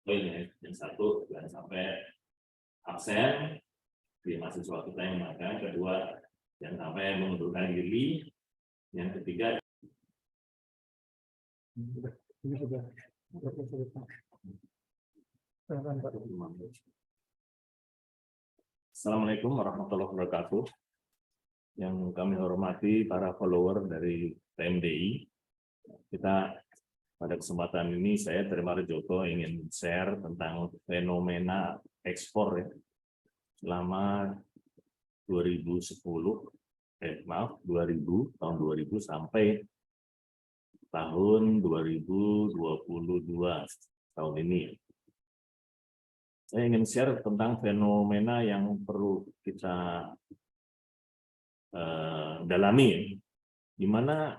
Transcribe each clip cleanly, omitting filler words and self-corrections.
poin ya. Yang satu, jangan sampai absen di mahasiswa kita yang magang. Kedua, jangan sampai mengundurkan diri. Yang ketiga, Ini sudah. Assalamualaikum warahmatullahi wabarakatuh. Yang kami hormati para follower dari TMDI. Kita pada kesempatan ini saya Trimaru Joko ingin share tentang fenomena ekspor ya. Selama 2010 tahun 2000 sampai tahun 2022 tahun ini. Saya ingin share tentang fenomena yang perlu kita dalami, di mana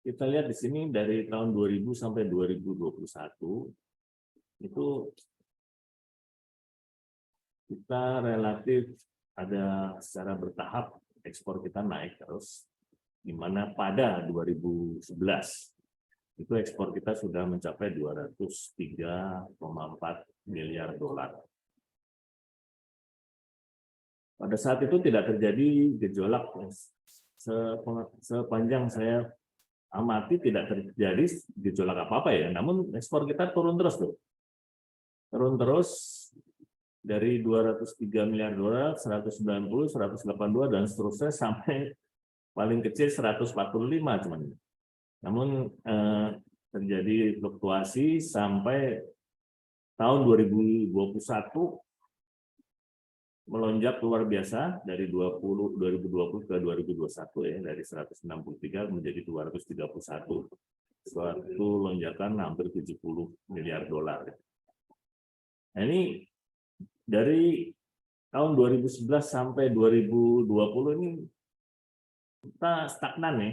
kita lihat di sini dari tahun 2000 sampai 2021 itu kita relatif ada secara bertahap ekspor kita naik terus, di mana pada 2011 itu ekspor kita sudah mencapai 203,4 miliar dolar. Pada saat itu tidak terjadi gejolak, sepanjang saya amati tidak terjadi gejolak apa-apa ya, namun ekspor kita turun terus tuh. Turun terus dari 203 miliar dolar, 190, 182 dan seterusnya sampai paling kecil 145 cuman. Namun terjadi fluktuasi sampai tahun 2021 melonjak luar biasa dari 2020 ke 2021 ya, dari 163 menjadi 231. Suatu lonjakan hampir 70 miliar dolar. Nah, ini dari tahun 2011 sampai 2020 ini kita stagnan ya,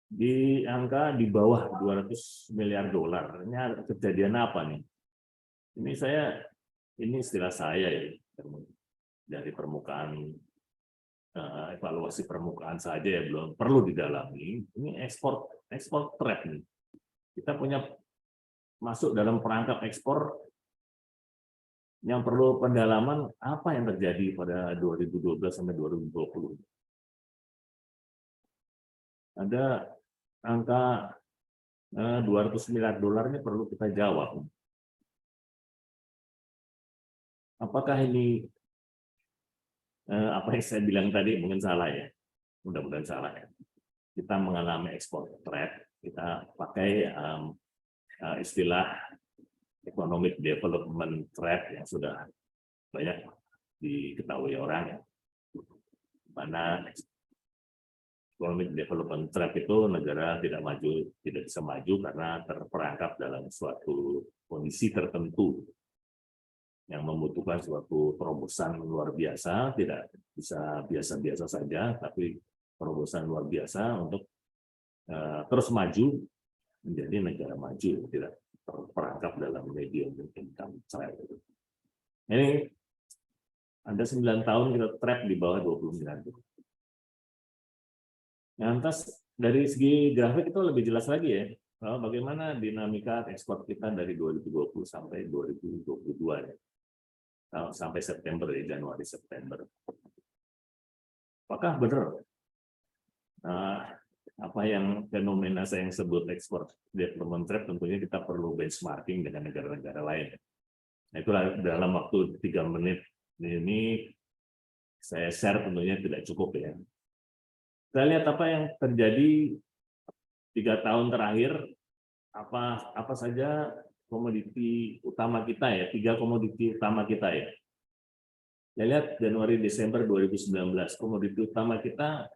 di angka di bawah 200 miliar dolar. Ini ada kejadian apa nih? Ini istilah saya ya, dari permukaan, evaluasi permukaan saja ya, belum perlu didalami. Ini ekspor trap nih. Kita punya masuk dalam perangkap ekspor yang perlu pendalaman apa yang terjadi pada 2012 sampai 2020. Ada angka 200 miliar dolar ini perlu kita jawab. Apakah ini apa yang saya bilang tadi mungkin salah ya? Mudah-mudahan salah ya. Kita mengalami ekspor trap, kita pakai istilah economic development trap yang sudah banyak diketahui orang ya. Mana economic development trap itu negara tidak bisa maju karena terperangkap dalam suatu kondisi tertentu yang membutuhkan suatu terobosan luar biasa, tidak bisa biasa-biasa saja, tapi terobosan luar biasa untuk terus maju menjadi negara maju, tidak terperangkap dalam medium income trap. Ini ada 9 tahun kita trap di bawah 20 miliar. Lantas dari segi grafik itu lebih jelas lagi ya, bagaimana dinamika ekspor kita dari 2020 sampai 2022 ya. Sampai September ya, Januari September. Apakah benar apa yang fenomena saya yang sebut ekspor development trap, tentunya kita perlu benchmarking dengan negara-negara lain. Nah, itulah dalam waktu 3 menit ini saya share tentunya tidak cukup ya. Kita lihat apa yang terjadi 3 tahun terakhir, apa saja komoditi utama kita ya, 3 komoditi utama kita ya. Kita lihat Januari Desember 2019, komoditi utama kita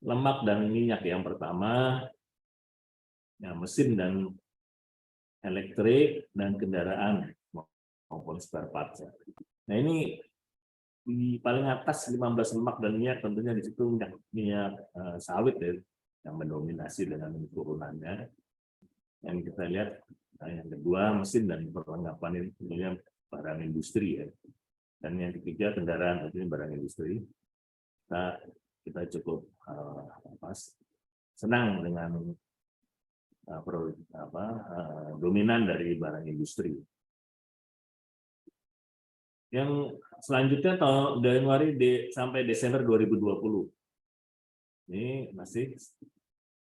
lemak dan minyak yang pertama, ya, mesin dan elektrik dan kendaraan maupun spare parts. Nah, ini di paling atas 15 lemak dan minyak, tentunya di situ minyak sawit ya, yang mendominasi dengan turunannya. Yang kita lihat yang kedua mesin dan perlengkapan ini tentunya barang industri ya. Dan yang ketiga kendaraan, tentunya barang industri. Kita cukup senang dengan dominan dari barang industri. Yang selanjutnya tahun Januari sampai Desember 2020. Ini masih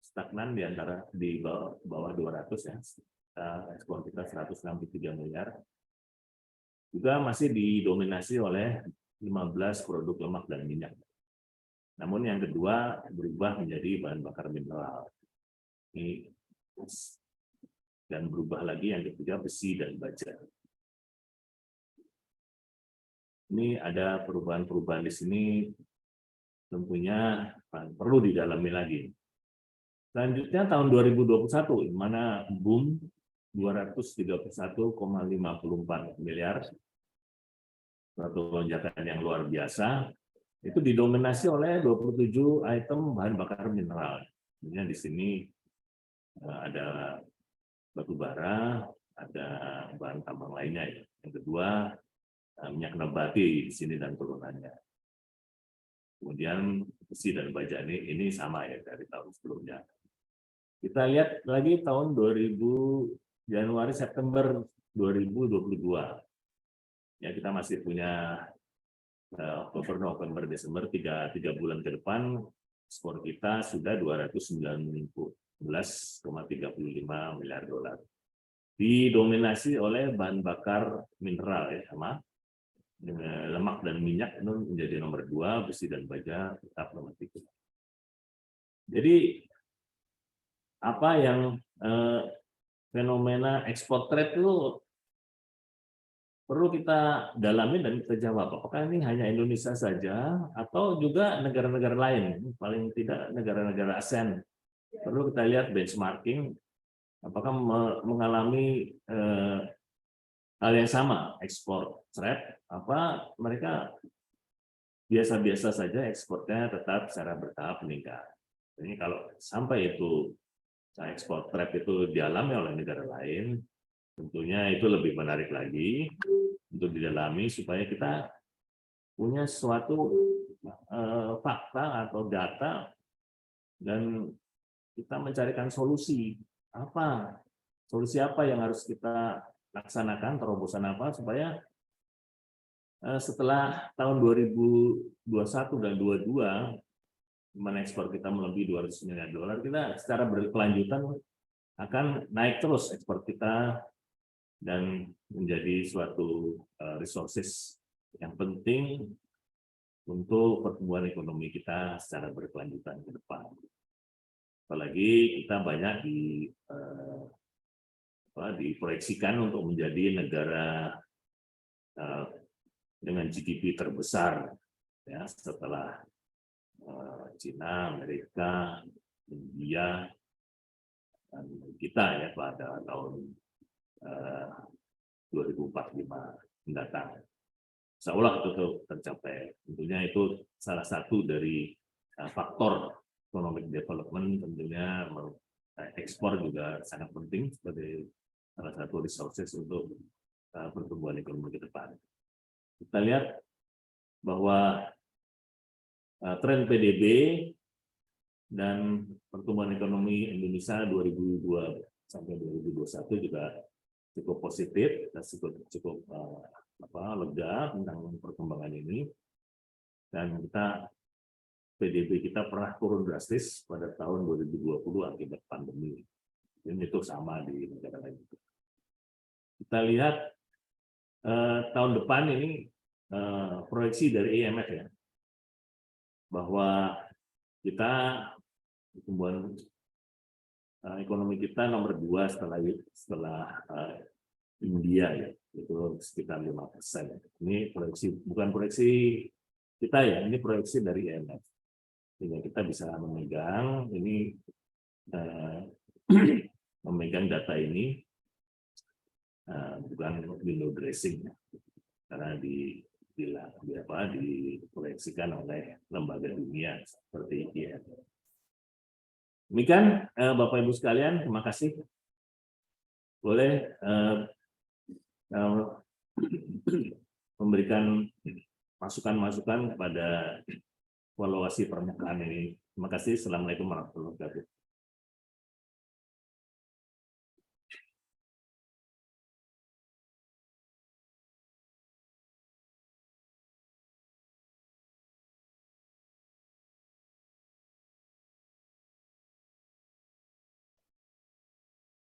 stagnan di bawah 200 ya. Ekspor kita 163 miliar. Juga masih didominasi oleh 15 produk lemak dan minyak. Namun yang kedua berubah menjadi bahan bakar mineral. Ini dan berubah lagi yang ketiga besi dan baja. Ini ada perubahan-perubahan di sini, tentunya perlu didalami lagi. Selanjutnya tahun 2021, di mana boom 231,54 miliar, suatu lonjakan yang luar biasa, itu didominasi oleh 27 item bahan bakar mineral. Sebenarnya di sini ada batu bara, ada bahan tambang lainnya. Yang kedua, minyak nabati di sini dan turunannya. Kemudian besi dan baja ini sama ya dari tahun sebelumnya. Kita lihat lagi tahun 2000 Januari September 2022. Ya, kita masih punya Oktober, November, Desember, tiga bulan ke depan ekspor kita sudah 219,35 miliar dolar. Didominasi oleh bahan bakar mineral ya, sama lemak dan minyak itu menjadi nomor 2, besi dan baja tetap nomor 3. Jadi apa yang fenomena ekspor trade itu perlu kita dalami dan kita jawab. Apakah ini hanya Indonesia saja atau juga negara-negara lain? Paling tidak negara-negara ASEAN. Perlu kita lihat benchmarking apakah mengalami hal yang sama, ekspor trade, apa mereka biasa-biasa saja ekspornya tetap secara bertahap meningkat. Jadi kalau sampai itu ekspor trade itu dialami oleh negara lain, tentunya itu lebih menarik lagi untuk didalami supaya kita punya suatu fakta atau data dan kita mencarikan solusi apa yang harus kita laksanakan, terobosan apa supaya setelah tahun 2021 dan 2022 menekspor kita melebihi 200 miliar dolar, kita secara berkelanjutan akan naik terus ekspor kita dan menjadi suatu resources yang penting untuk pertumbuhan ekonomi kita secara berkelanjutan ke depan. Apalagi kita banyak diproyeksikan untuk menjadi negara dengan GDP terbesar ya setelah Cina, Amerika, India, dan kita ya pada tahun 2045 mendatang. Insya-Allah itu tercapai. Tentunya itu salah satu dari faktor economic development, tentunya ekspor juga sangat penting sebagai salah satu resources untuk pertumbuhan ekonomi ke depan. Kita lihat bahwa tren PDB dan pertumbuhan ekonomi Indonesia 2002 sampai 2021 juga cukup positif dan cukup lega tentang perkembangan ini. Dan PDB kita pernah turun drastis pada tahun 2020 akibat pandemi. Ini itu sama di negara lain. Kita lihat tahun depan ini proyeksi dari IMF ya, bahwa kita pertumbuhan ekonomi kita nomor 2 setelah India ya, itu sekitar 5%. Ini proyeksi, bukan proyeksi kita ya, ini proyeksi dari IMF. Sehingga kita bisa memegang ini memegang data ini bukan window dressing karena diproyeksikan oleh lembaga dunia seperti IMF. Demikian Bapak Ibu sekalian, terima kasih. Boleh memberikan masukan-masukan kepada evaluasi permukaan ini. Terima kasih. Assalamualaikum warahmatullahi wabarakatuh.